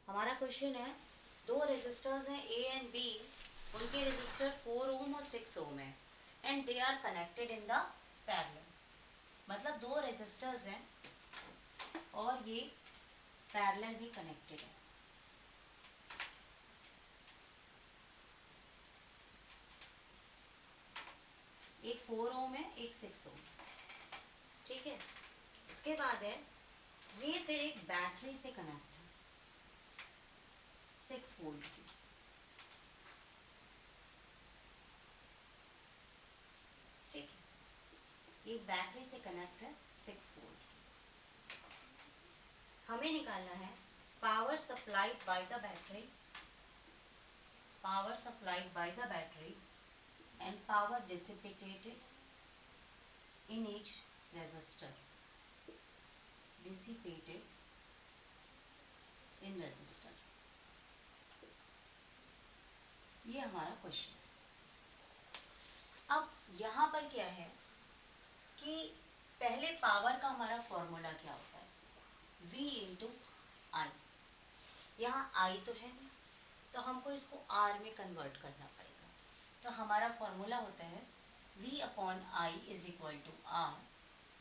हमारा क्वेश्चन है, दो रेजिस्टर्स हैं ए एंड बी, उनके रेजिस्टर 4 ओम और 6 ओम है and they are connected in the parallel. मतलब दो रेजिस्टर्स हैं और ये पैरेलल भी कनेक्टेड है। एक 4 ओम है, एक 6 ओम। ठीक है, इसके बाद है ये फिर एक बैटरी से कनेक्ट है 6 वोल्ट की। ठीक है, एक बैटरी से कनेक्ट है 6 वोल्ट की। हमें निकालना है power supplied by the battery, power supplied by the battery and power dissipated in each resistor, dissipated in resistor। ये हमारा क्वेश्चन है। अब यहाँ पर क्या है कि पहले पावर का हमारा फॉर्मूला क्या होता है, V इंटू आई। यहाँ I तो है नहीं, तो हमको इसको R में कन्वर्ट करना पड़ेगा। तो हमारा फॉर्मूला होता है V upon I is equal to R,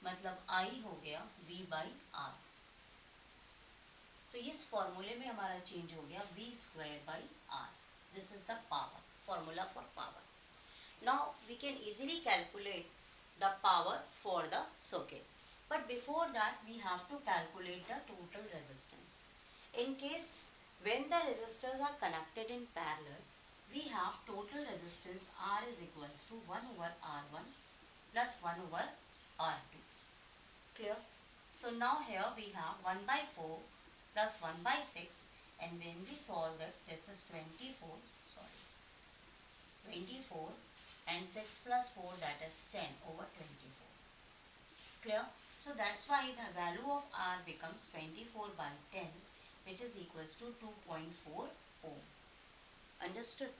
मतलब I हो गया V बाई R। तो इस फॉर्मूले में हमारा चेंज हो गया V square by R। This is the power, formula for power. Now we can easily calculate the power for the circuit, but before that we have to calculate the total resistance. In case when the resistors are connected in parallel, we have total resistance R is equals to 1 over R1 plus 1 over R2. Clear? So now here we have 1 by 4 plus 1 by 6, and when we solve that, this is 24 and 6 plus 4, that is 10 over 24. Clear? So that's why the value of R becomes 24 by 10, which is equals to 2.4 ohm. Understood?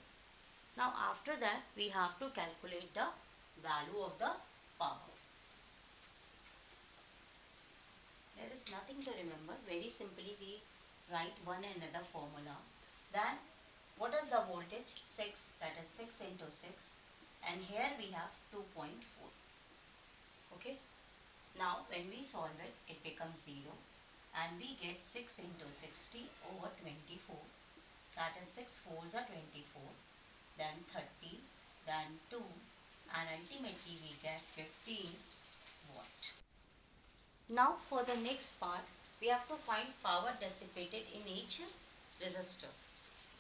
Now after that we have to calculate the value of the power. There is nothing to remember. Very simply we write one another formula. Then what is the voltage? 6, that is 6 into 6, and here we have 2.4. Okay. Now when we solve it, it becomes 0, and we get 6 into 60 over 24, that is 6 4s are 24, then 30, then 2, and ultimately we get 15 watt. Now for the next part, we have to find power dissipated in each resistor.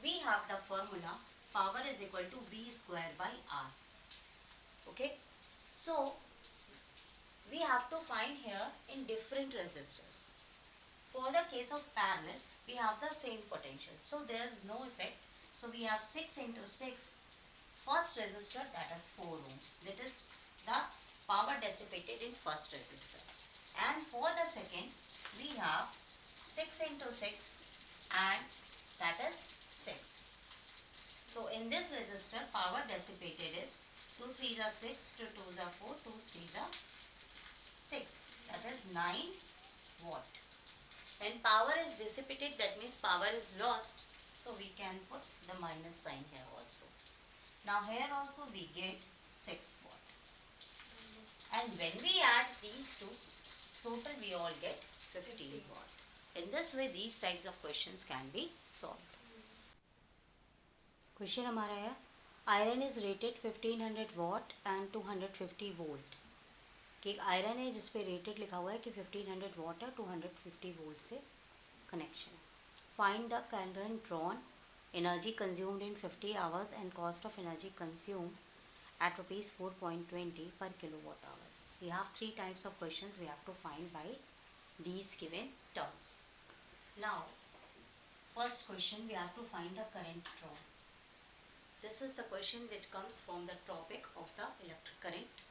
We have the formula power is equal to V square by R. Okay, so we have to find here in different resistors. For the case of parallel, we have the same potential, so there is no effect. So we have 6 into 6, first resistor, that is 4 ohm. That is the power dissipated in first resistor. And for the second, we have 6 into 6, and that is 6. So in this resistor, power dissipated is 2 3s are 6, 2 2s are 4, 2 3s are 6, that is 9 watt. When power is dissipated, that means power is lost, so we can put the minus sign here also. Now here also we get 6 watt, and when we add these two, total we all get 15 watt. In this way these types of questions can be solved. Question हमारा है, iron is rated 1500 watt and 250 volt. कि एक iron है जिस पे rated लिखा हुआ है कि 1500 वाट है, 250 वोल्ट से कनेक्शन है। Find the current drawn, energy consumed in 50 hours and cost of energy consumed at rupees 4.20 per kilowatt hours. We have 3 types of questions we have to find by these given terms. Now, first question, we have to find the current drawn. This is the question which comes from the topic of the electric current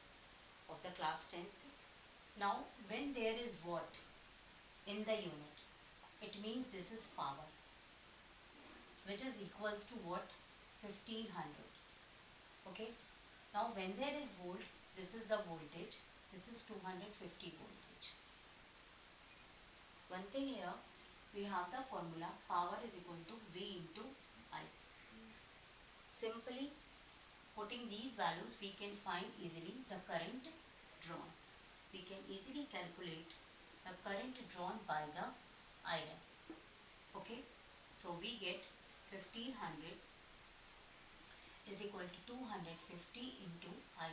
of the class 10th. Now, when there is watt in the unit, it means this is power, which is equals to what? 1500. Okay. Now when there is volt, this is the voltage, this is 250 voltage. One thing here, we have the formula power is equal to V into I. Simply putting these values, we can find easily the current drawn. We can easily calculate the current drawn by the iron. Okay, so we get 1500 is equal to 250 into I,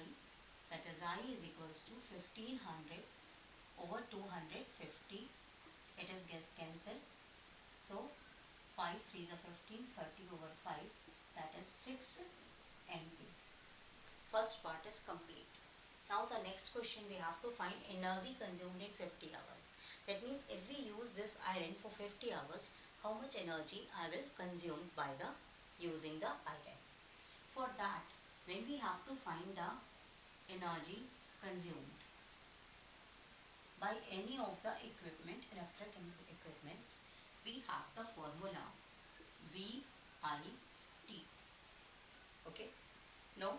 that is I is equals to 1500 over 250. It is get cancelled. So 5 3 is 15, 30 over 5, that is 6 MP. First part is complete. Now the next question, we have to find energy consumed in 50 hours. That means if we use this iron for 50 hours, how much energy I will consume by the using the iron. For that, when we have to find the energy consumed by any of the equipment, electric equipments, we have the formula VIT. Okay. Now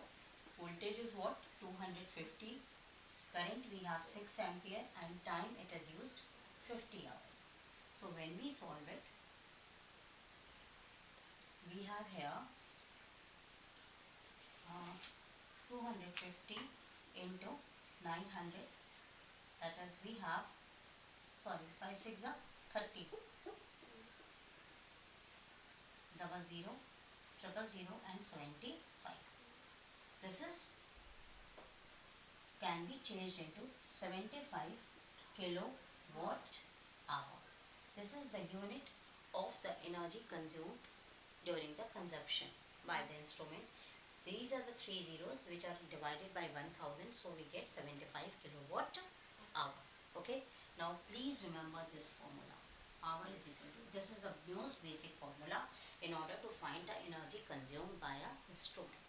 voltage is what? 250. Current we have 6 ampere and time it is used 50 hours. So when we solve it, we have here 250 into 900, that is we have, sorry, 5 6 are 30, 00 000 and 75. This is can be changed into 75 kilowatt hour. This is the unit of the energy consumed during the consumption by the instrument. These are the three zeros which are divided by 1000, so we get 75 kilowatt hour. Okay, now please remember this formula. Power is equal to, this is the most basic formula in order to find the energy consumed by a instrument.